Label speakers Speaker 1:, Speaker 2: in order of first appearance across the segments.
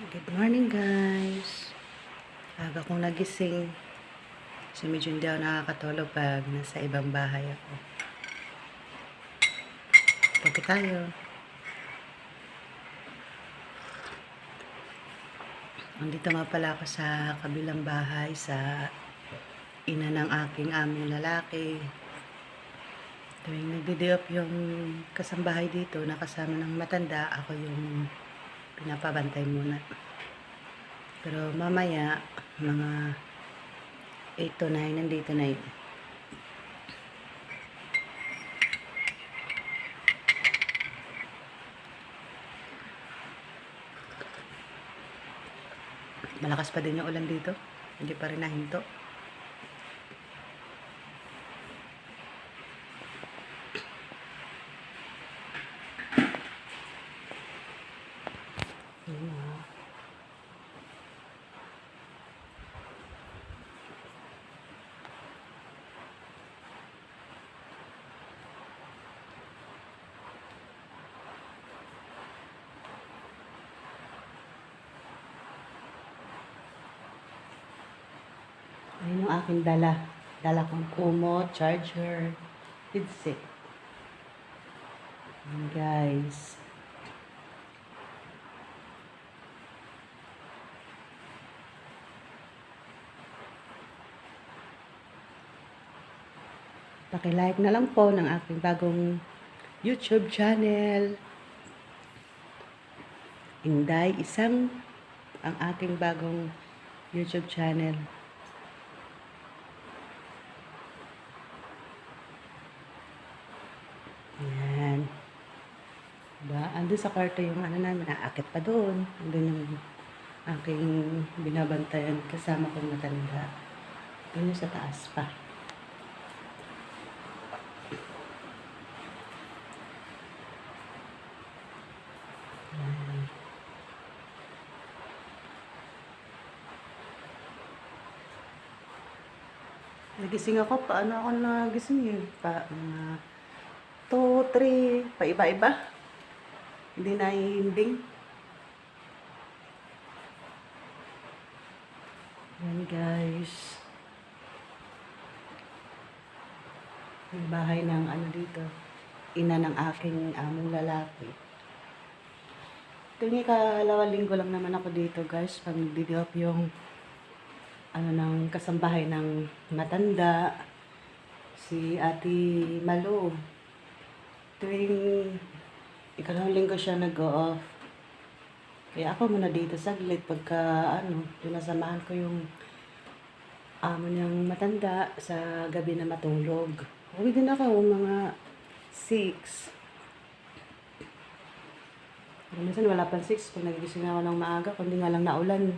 Speaker 1: Good morning guys. Aga kong nagising. So medyo hindi ako nakakatulog pag nasa ibang bahay ako. Kape tayo. Andito nga pala ako sa kabilang bahay sa ina ng aking aming lalaki. Tuwing nagdi-day-off yung kasambahay dito na kasama ng matanda, ako yung pinapabantay muna. Pero mamaya, mga 8 to 9, nandito na yun. Malakas pa din yung ulan dito. Hindi pa rin nahinto. Ayun yung aking dala. Dala kong kumot, charger, headset. Ayan guys. Paki-like na lang po ng aking bagong YouTube channel. Inday Isang ang aking bagong YouTube channel. Ayan. Diba? Andun sa kwarto yung ano namin, naakit pa doon. Andun yung aking binabantayan kasama kong matanda. Doon yung sa taas pa. Ayan. Nagising ako, paano ako nagising yun? Mga 2, 3, paiba-iba. Hindi nahihinding. Yan guys. Yung bahay ng ano dito. Ina ng aking among lalaki. Ito yung ikalawang linggo lang naman ako dito guys. Pag nagdi-drop yung ano ng kasambahay ng matanda. Si Ate Malu. Tuwing ikalawang linggo siya nag-go-off. Kaya ako muna dito saglit pagka pinasamahan ko yung amo niyang matanda sa gabi na matulog. Uwi din ako mga 6. Minsan wala pang 6 pag nagigising ako ng maaga, kundi nga lang naulan.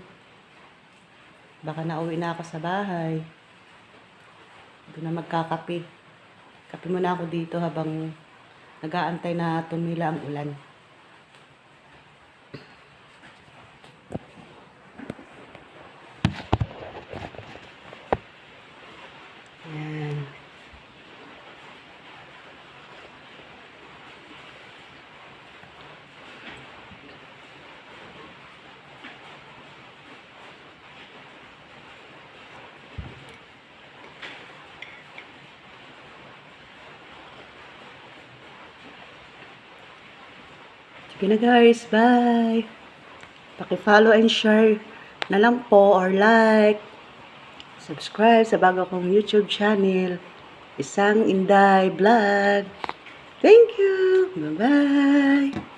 Speaker 1: Baka nauwi na ako sa bahay. Doon na magkakape. Kape muna ako dito habang nag-aantay na tumila ang ulan. Ayan. Sige na guys, bye! Paki-follow and share na lang po or like. Subscribe sa bago kong YouTube channel. Isang Inday Vlog. Thank you! Bye-bye!